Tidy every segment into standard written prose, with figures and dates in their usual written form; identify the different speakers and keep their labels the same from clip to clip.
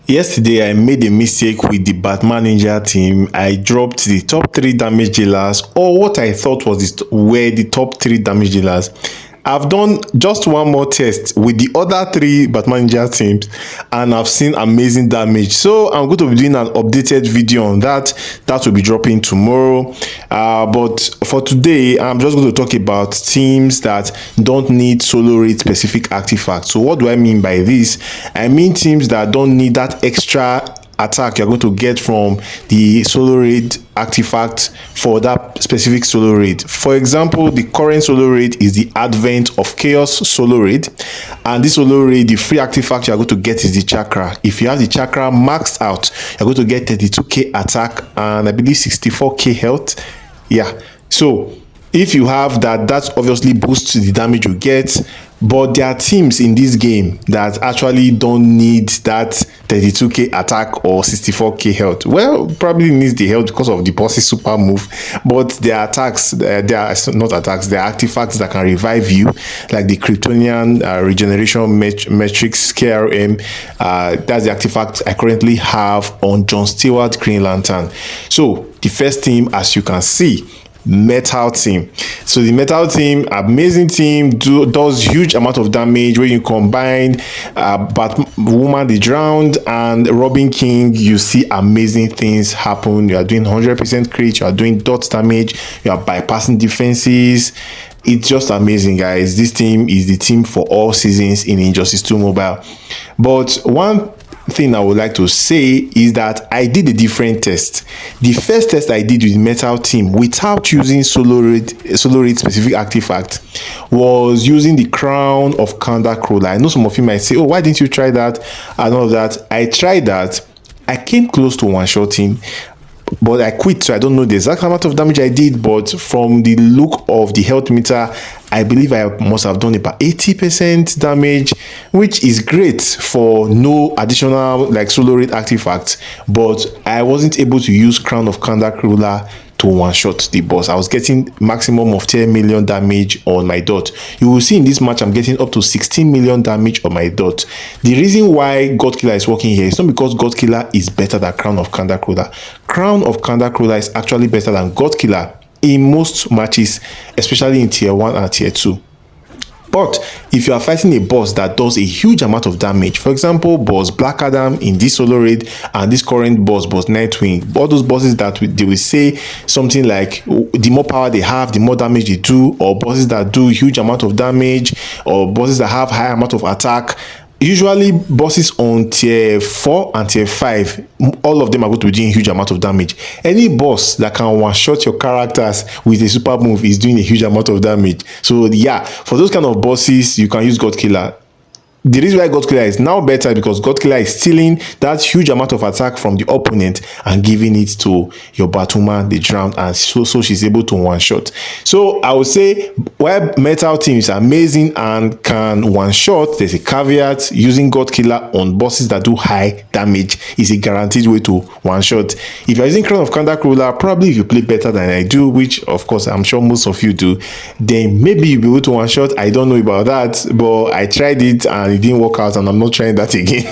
Speaker 1: Yesterday, I made a mistake with the Batman Ninja team. I dropped the top three damage dealers, or what I thought was were the top three damage dealers. I've done just one more test with the other three Batman Ninja teams, and I've seen amazing damage. So I'm going to be doing an updated video on that. That will be dropping tomorrow. But for today, I'm just going to talk about teams that don't need solo raid specific artifacts. So what do I mean by this? I mean teams that don't need that extra attack you're going to get from the solo raid artifact for that specific solo raid. For example, the current solo raid is the Advent of Chaos solo raid, and this solo raid, the free artifact you're going to get is the chakra. If you have the chakra maxed out, you're going to get 32k attack and I believe 64k health. Yeah, so if you have that, that obviously boosts the damage you get. But there are teams in this game that actually don't need that 32k attack or 64k health. Well, probably needs the health because of the boss's super move, but their attacks, they are not attacks, they are artifacts that can revive you, like the Kryptonian regeneration matrix KRM. That's the artifact I currently have on John Stewart Green Lantern. So the first team, as you can see, Metal Team. So the Metal Team, amazing team, does huge amount of damage. When you combine Batwoman the Drowned and Robin King, you see amazing things happen. You are doing 100% crit, you are doing dot damage, you are bypassing defenses. It's just amazing, guys. This team is the team for all seasons in Injustice 2 Mobile. But one thing I would like to say is that I did a different test. The first test I did with Metal Team without using solo raid specific artifact was using the Crown of Kanda Crawler. I know some of you might say, oh, why didn't you try that and all of that? I tried that. I came close to one-shotting, but I quit, so I don't know the exact amount of damage I did, but from the look of the health meter, I believe I must have done about 80% damage, which is great for no additional like solo raid artifacts. But I wasn't able to use Crown of Kanda Crawler to one-shot the boss. I was getting maximum of 10 million damage on my dot. You will see in this match I'm getting up to 16 million damage on my dot. The reason why God Killer is working here is not because God Killer is better than Crown of Kanda Crawler. Crown of Kanda Crawler is actually better than God Killer in most matches, especially in tier 1 and tier 2. But if you are fighting a boss that does a huge amount of damage, for example, boss Black Adam in this solo raid and this current boss Nightwing, all those bosses that they will say something like the more power they have, the more damage they do, or bosses that do huge amount of damage, or bosses that have high amount of attack. Usually bosses on tier 4 and tier 5, all of them are going to be doing a huge amount of damage. Any boss that can one-shot your characters with a super move is doing a huge amount of damage. So yeah, for those kind of bosses, you can use God Killer. The reason why God Killer is now better because God Killer is stealing that huge amount of attack from the opponent and giving it to your Batwoman, the Drowned, and so she's able to one-shot. So I would say while Metal Team is amazing and can one-shot, there's a caveat. Using God Killer on bosses that do high damage is a guaranteed way to one-shot. If you're using Crown of Kanda Crawler, probably if you play better than I do, which of course I'm sure most of you do, then maybe you'll be able to one-shot. I don't know about that, but I tried it and it didn't work out, and I'm not trying that again.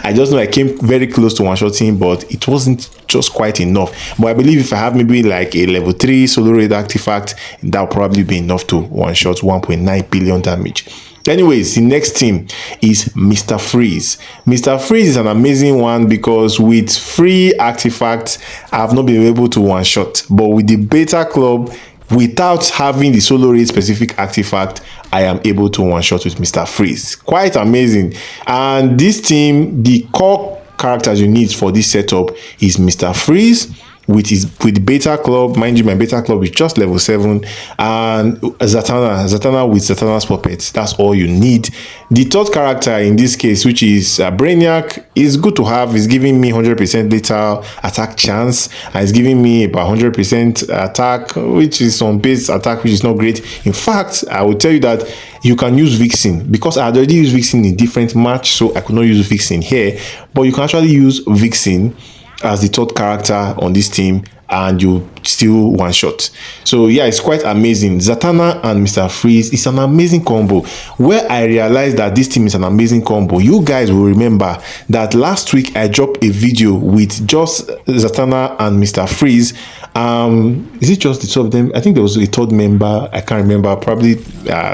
Speaker 1: I just know I came very close to one-shotting, but it wasn't just quite enough. But I believe if I have maybe like a level 3 solo raid artifact, that'll probably be enough to one-shot 1.9 billion damage. Anyways, the next team is Mr. Freeze. Mr. Freeze is an amazing one because with free artifacts, I've not been able to one-shot. But with the Beta Club, without having the solo raid specific artifact, I am able to one-shot with Mr. Freeze. Quite amazing. And this team, the core characters you need for this setup is Mr. Freeze with Beta Club. Mind you, my Beta Club is just level 7, and Zatanna with Zatanna's puppets. That's all you need. The third character in this case, which is Brainiac, is good to have. It's giving me 100% lethal attack chance, and it's giving me about 100% attack, which is on base attack, which is not great. In fact, I will tell you that you can use Vixen, because I already used Vixen in different match, so I could not use Vixen here, but you can actually use Vixen as the third character on this team and you still one shot. So yeah, it's quite amazing. Zatanna and Mr. Freeze is an amazing combo. Where I realized that this team is an amazing combo, you guys will remember that last week I dropped a video with just Zatanna and Mr. Freeze. Is it just the two of them? I think there was a third member, I can't remember, probably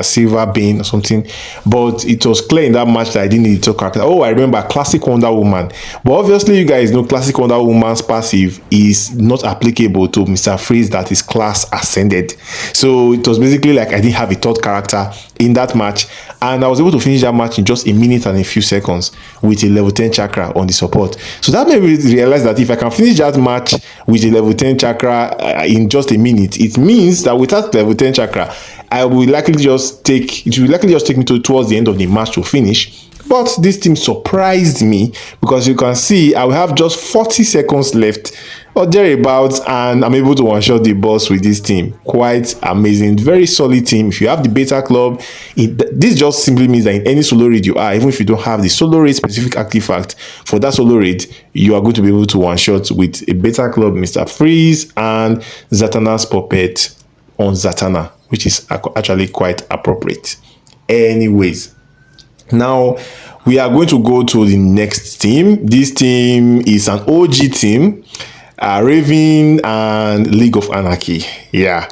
Speaker 1: Silver Bane or something, but it was clear in that match that I didn't need to talk character. Oh, I remember Classic Wonder Woman. But obviously you guys know Classic Wonder Woman's passive is not applicable to Mr. Freeze that is class ascended. So it was basically like I didn't have a third character in that match, and I was able to finish that match in just a minute and a few seconds with a level 10 chakra on the support. So that made me realize that if I can finish that match with a level 10 chakra in just a minute, it means that without level 10 chakra, it will likely just take me towards the end of the match to finish. But this team surprised me, because you can see I will have just 40 seconds left or thereabouts, and I'm able to one-shot the boss with this team. Quite amazing. Very solid team. If you have the beta club, this just simply means that in any solo raid you are, even if you don't have the solo raid specific artifact for that solo raid, you are going to be able to one-shot with a beta club, Mr. Freeze, and Zatanna's puppet on Zatanna, which is actually quite appropriate. Anyways, now we are going to go to the next team. This team is an OG team, Raven and League of Anarchy. Yeah.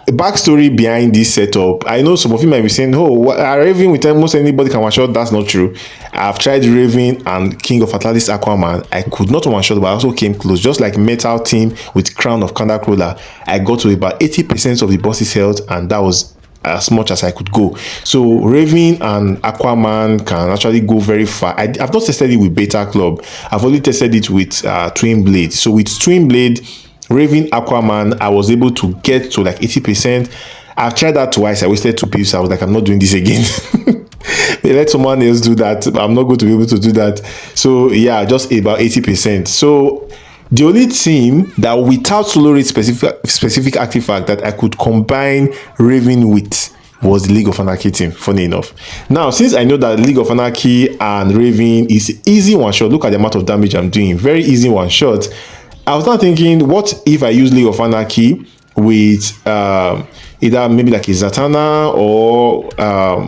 Speaker 1: Backstory behind this setup. I know some of you might be saying, oh, Raven with almost anybody can one shot. That's not true. I've tried Raven and King of Atlantis Aquaman. I could not one shot, but I also came close. Just like Metal Team with Crown of Kandakrola, I got to about 80% of the boss's health, and that was as much as I could go. So Raven and Aquaman can actually go very far. I've not tested it with Beta Club. I've only tested it with Twin Blade. So with Twin Blade, Raven, Aquaman, I was able to get to like 80%. I've tried that twice. I wasted 2 pips. I was like, I'm not doing this again. Let someone else do that. I'm not going to be able to do that. So yeah, just about 80%. So the only team that without solo raid specific artifact that I could combine Raven with was the League of Anarchy team, funny enough. Now, since I know that League of Anarchy and Raven is easy one shot, look at the amount of damage I'm doing, very easy one shot. I was now thinking, what if I use League of Anarchy with either maybe like a Zatanna or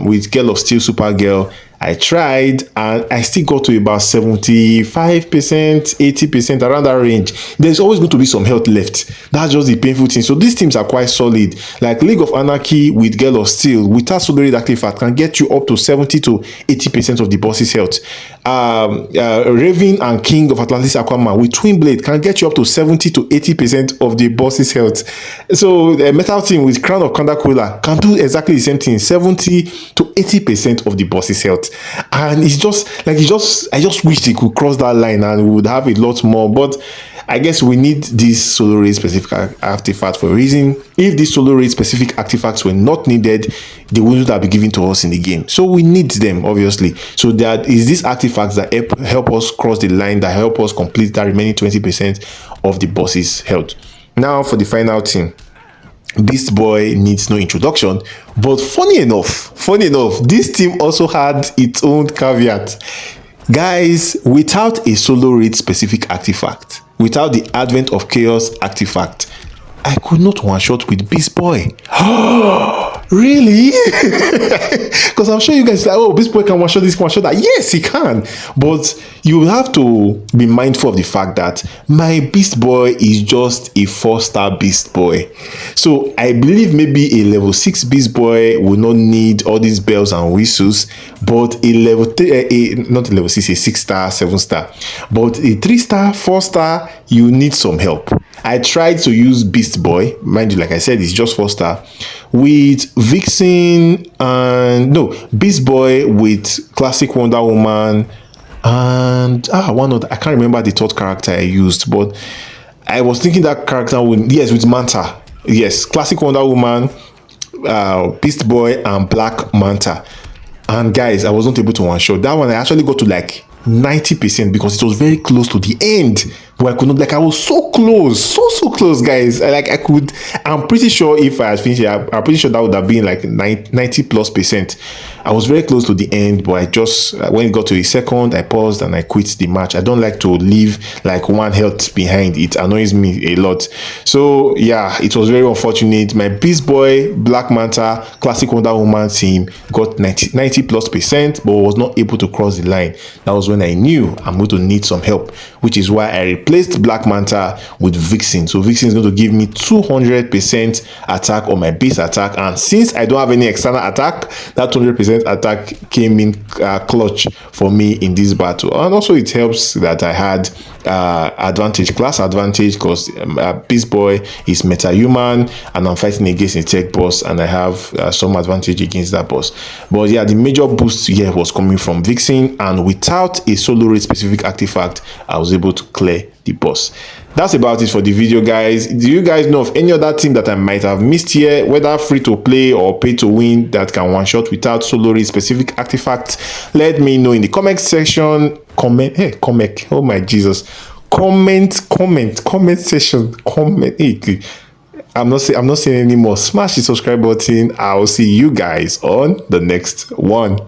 Speaker 1: with Girl of Steel Supergirl? I tried and I still got to about 75%, 80%, around that range. There's always going to be some health left. That's just the painful thing. So these teams are quite solid. Like League of Anarchy with Girl of Steel, without solo raid artifact, can get you up to 70 to 80% of the boss's health. Raven and King of Atlantis Aquaman with Twin Blade can get you up to 70 to 80% of the boss's health. So the Metal Team with Crown of Kandakrola can do exactly the same thing, 70 to 80% of the boss's health. And it's just like, I just wish they could cross that line and we would have a lot more. But I guess we need this solo raid specific artifact for a reason. If these solo raid specific artifacts were not needed, they wouldn't have been given to us in the game. So we need them, obviously. So there is these artifacts that help us cross the line, that help us complete that remaining 20% of the boss's health. Now for the final team. Beast Boy needs no introduction, but funny enough, this team also had its own caveat. Guys, without a solo raid specific artifact, without the advent of chaos artifact, I could not one shot with Beast Boy. Really? Because I'm sure you guys like, oh, Beast Boy can one shot this, one shot that. Yes, he can. But you will have to be mindful of the fact that my Beast Boy is just a 4-star Beast Boy. So I believe maybe a level 6 Beast Boy will not need all these bells and whistles, but a level 3, not a level 6, a 6-star, 7-star, but a 3-star, 4-star, you need some help. I tried to use Beast Boy, mind you, like I said, it's just 4-star, with Vixen and Beast Boy with Classic Wonder Woman and one other. I can't remember the third character I used, but I was thinking that character with Manta. Yes, Classic Wonder Woman, Beast Boy, and Black Manta. And guys, I wasn't able to one shot that one. I actually got to like 90% because it was very close to the end. but I could not. Like I was so close, so close, guys. I could. I'm pretty sure if I had finished it, I'm pretty sure that would have been like 90+%. I was very close to the end, but I just when it got to the second, I paused and I quit the match. I don't like to leave like one health behind. It annoys me a lot. So yeah, it was very unfortunate. My Beast Boy, Black Manta, Classic Wonder Woman team got 90+%, but was not able to cross the line. That was when I knew I'm going to need some help, which is why I replaced Black Manta with Vixen. So Vixen is going to give me 200% attack on my base attack, and since I don't have any external attack, that 200% attack came in clutch for me in this battle. And also it helps that I had class advantage, because Beast Boy is meta-human and I'm fighting against a tech boss, and I have some advantage against that boss. But yeah, the major boost here was coming from Vixen, and without a solo raid specific artifact, I was able to clear the boss. That's about it for the video, guys. Do you guys know of any other team that I might have missed here, whether free to play or pay to win, that can one shot without solo raid specific artifacts? Let me know in the comment section. Comment. Oh my Jesus. Comment section. Comment. Hey, I'm not saying anymore. Smash the subscribe button. I'll see you guys on the next one.